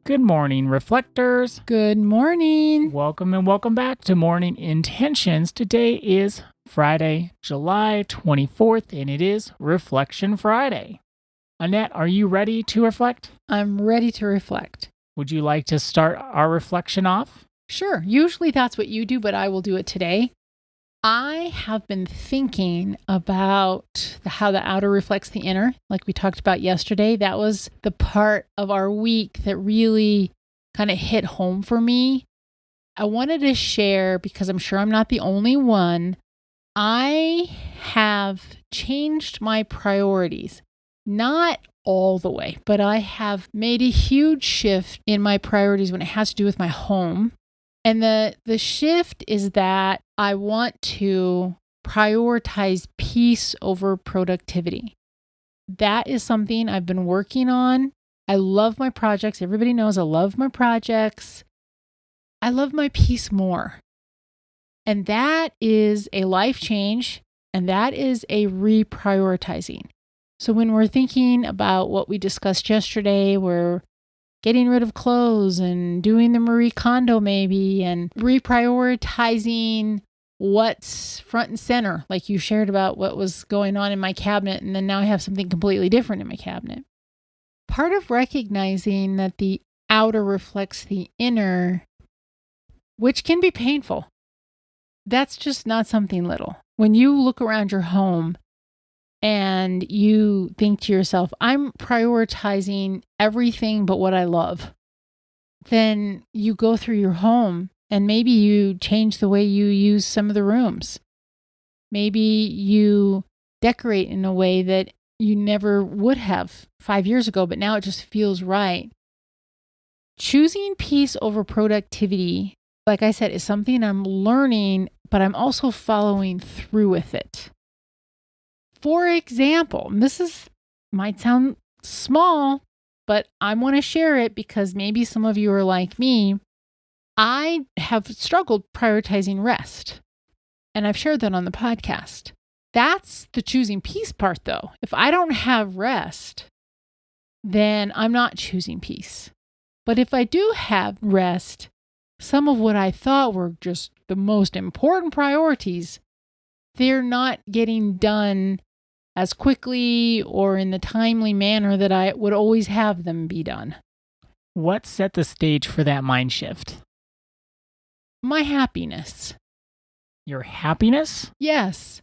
Good morning, reflectors. Good morning. Welcome and welcome back to Morning Intentions. Today is Friday, July 24th, and it is Reflection Friday. Annette, are you ready to reflect? I'm ready to reflect. Would you like to start our reflection off? Sure. Usually that's what you do, but I will do it today. I have been thinking about how the outer reflects the inner, like we talked about yesterday. That was the part of our week that really kind of hit home for me. I wanted to share, because I'm sure I'm not the only one, I have changed my priorities. Not all the way, but I have made a huge shift in my priorities when it has to do with my home. And the shift is that I want to prioritize peace over productivity. That is something I've been working on. I love my projects. Everybody knows I love my projects. I love my peace more. And that is a life change, and that is a reprioritizing. So when we're thinking about what we discussed yesterday, we're getting rid of clothes and doing the Marie Kondo maybe, and reprioritizing what's front and center, like you shared about what was going on in my cabinet, and then now I have something completely different in my cabinet. Part of recognizing that the outer reflects the inner, which can be painful, that's just not something little. When you look around your home and you think to yourself, I'm prioritizing everything but what I love, then you go through your home and maybe you change the way you use some of the rooms. Maybe you decorate in a way that you never would have 5 years ago, but now it just feels right. Choosing peace over productivity, like I said, is something I'm learning, but I'm also following through with it. For example, might sound small, but I want to share it because maybe some of you are like me. I have struggled prioritizing rest, and I've shared that on the podcast. That's the choosing peace part, though. If I don't have rest, then I'm not choosing peace. But if I do have rest, some of what I thought were just the most important priorities, they're not getting done as quickly or in the timely manner that I would always have them be done. What set the stage for that mind shift? My happiness. Your happiness? Yes.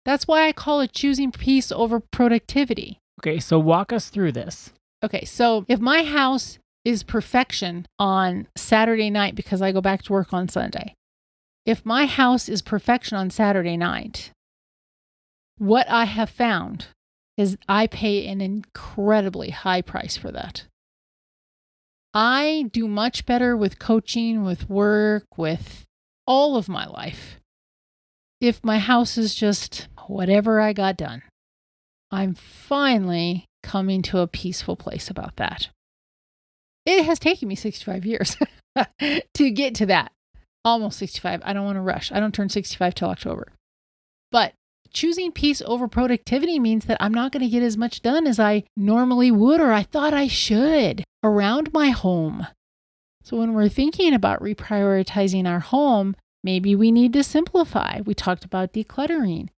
That's why I call it choosing peace over productivity. Okay, so walk us through this. Okay, so if my house is perfection on Saturday night because I go back to work on Sunday, if my house is perfection on Saturday night, what I have found is I pay an incredibly high price for that. I do much better with coaching, with work, with all of my life if my house is just whatever I got done. I'm finally coming to a peaceful place about that. It has taken me 65 years to get to that. Almost 65. I don't want to rush. I don't turn 65 till October. But choosing peace over productivity means that I'm not going to get as much done as I normally would or I thought I should around my home. So when we're thinking about reprioritizing our home, maybe we need to simplify. We talked about decluttering.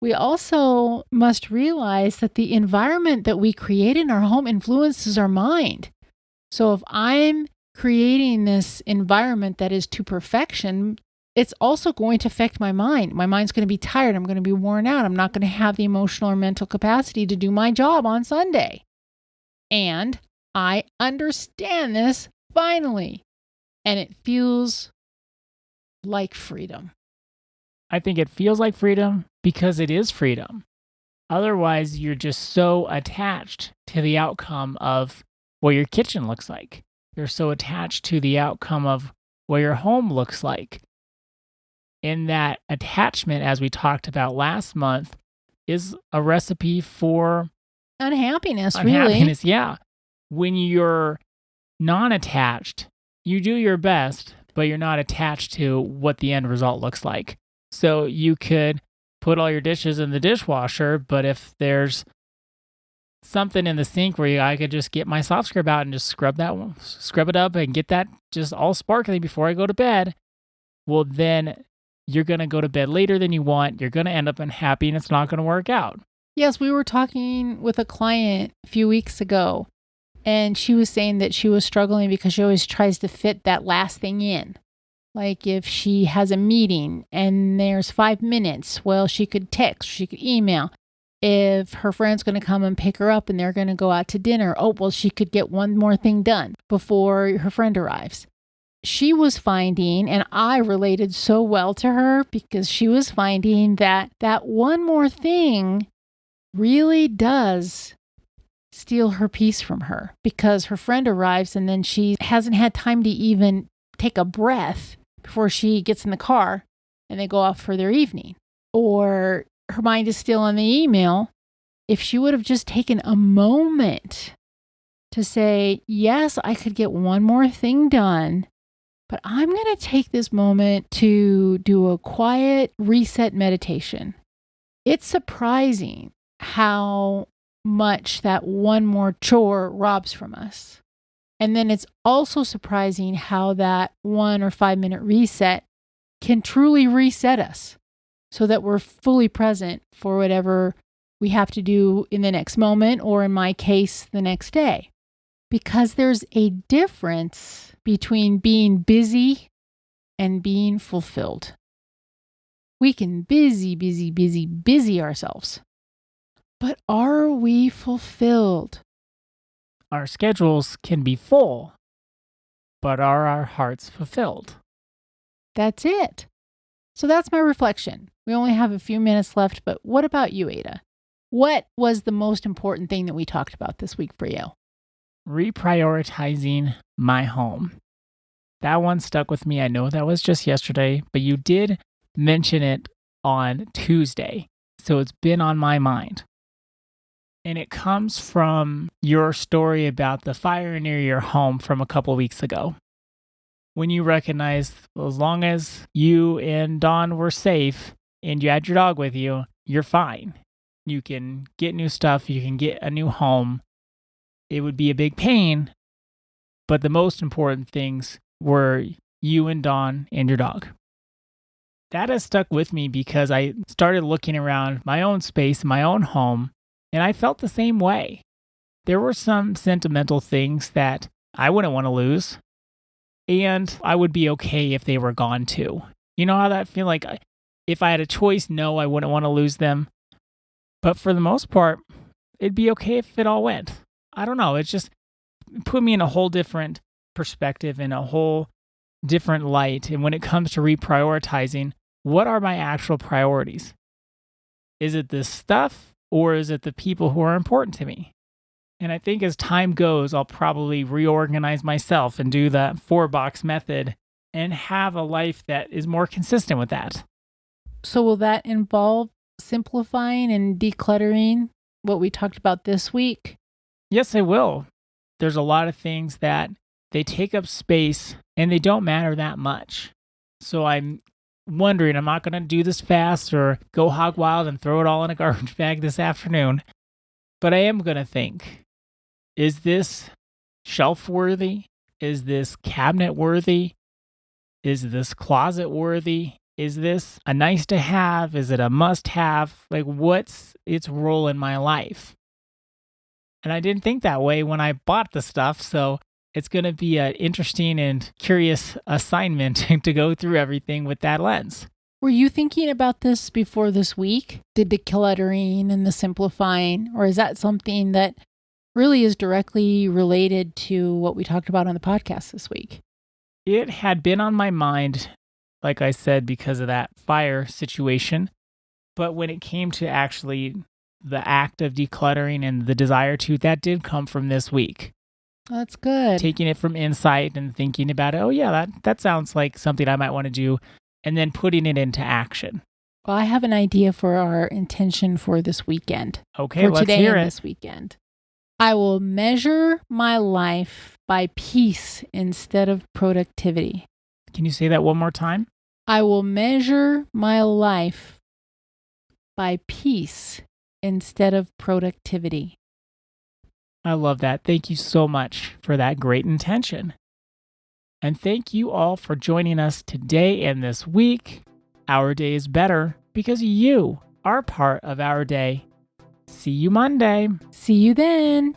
We also must realize that the environment that we create in our home influences our mind. So if I'm creating this environment that is to perfection, it's also going to affect my mind. My mind's going to be tired. I'm going to be worn out. I'm not going to have the emotional or mental capacity to do my job on Sunday. And I understand this finally. And it feels like freedom. I think it feels like freedom because it is freedom. Otherwise, you're just so attached to the outcome of what your kitchen looks like. You're so attached to the outcome of what your home looks like. And that attachment, as we talked about last month, is a recipe for Unhappiness, unhappiness. Yeah. When you're non-attached, you do your best, but you're not attached to what the end result looks like. So you could put all your dishes in the dishwasher, but if there's something in the sink where I could just get my soft scrub out and just scrub it up and get that just all sparkly before I go to bed, well, then you're going to go to bed later than you want. You're going to end up unhappy and it's not going to work out. Yes, we were talking with a client a few weeks ago, and she was saying that she was struggling because she always tries to fit that last thing in. Like if she has a meeting and there's 5 minutes, well, she could text, she could email. If her friend's going to come and pick her up and they're going to go out to dinner, oh, well, she could get one more thing done before her friend arrives. She was finding, and I related so well to her because she was finding that one more thing really does steal her peace from her because her friend arrives and then she hasn't had time to even take a breath before she gets in the car and they go off for their evening. Or her mind is still on the email. If she would have just taken a moment to say, yes, I could get one more thing done, but I'm going to take this moment to do a quiet reset meditation. It's surprising how much that one more chore robs from us. And then it's also surprising how that 1 or 5 minute reset can truly reset us so that we're fully present for whatever we have to do in the next moment, or in my case, the next day. Because there's a difference between being busy and being fulfilled. We can busy ourselves. But are we fulfilled? Our schedules can be full, but are our hearts fulfilled? That's it. So that's my reflection. We only have a few minutes left, but what about you, Ada? What was the most important thing that we talked about this week for you? Reprioritizing my home. That one stuck with me. I know that was just yesterday, but you did mention it on Tuesday, so it's been on my mind. And it comes from your story about the fire near your home from a couple weeks ago. When you recognized, well, as long as you and Dawn were safe and you had your dog with you, you're fine. You can get new stuff, you can get a new home. It would be a big pain, but the most important things were you and Dawn and your dog. That has stuck with me because I started looking around my own space, my own home, and I felt the same way. There were some sentimental things that I wouldn't want to lose, and I would be okay if they were gone too. You know how that feel like if I had a choice, no, I wouldn't want to lose them. But for the most part, it'd be okay if it all went. I don't know. It just put me in a whole different perspective, in a whole different light. And when it comes to reprioritizing, what are my actual priorities? Is it this stuff? Or is it the people who are important to me? And I think as time goes, I'll probably reorganize myself and do the 4-box method and have a life that is more consistent with that. So will that involve simplifying and decluttering what we talked about this week? Yes, it will. There's a lot of things that they take up space and they don't matter that much. So I'm wondering, I'm not going to do this fast or go hog wild and throw it all in a garbage bag this afternoon. But I am going to think, is this shelf worthy? Is this cabinet worthy? Is this closet worthy? Is this a nice to have? Is it a must have? Like, what's its role in my life? And I didn't think that way when I bought the stuff. So it's going to be an interesting and curious assignment to go through everything with that lens. Were you thinking about this before this week? The decluttering and the simplifying? Or is that something that really is directly related to what we talked about on the podcast this week? It had been on my mind, like I said, because of that fire situation. But when it came to actually the act of decluttering and the desire to, that did come from this week. That's good. Taking it from insight and thinking about it, oh yeah, that sounds like something I might want to do, and then putting it into action. Well, I have an idea for our intention for this weekend. Okay, for let's today hear and it. this weekend. I will measure my life by peace instead of productivity. Can you say that one more time? I will measure my life by peace instead of productivity. I love that. Thank you so much for that great intention. And thank you all for joining us today and this week. Our day is better because you are part of our day. See you Monday. See you then.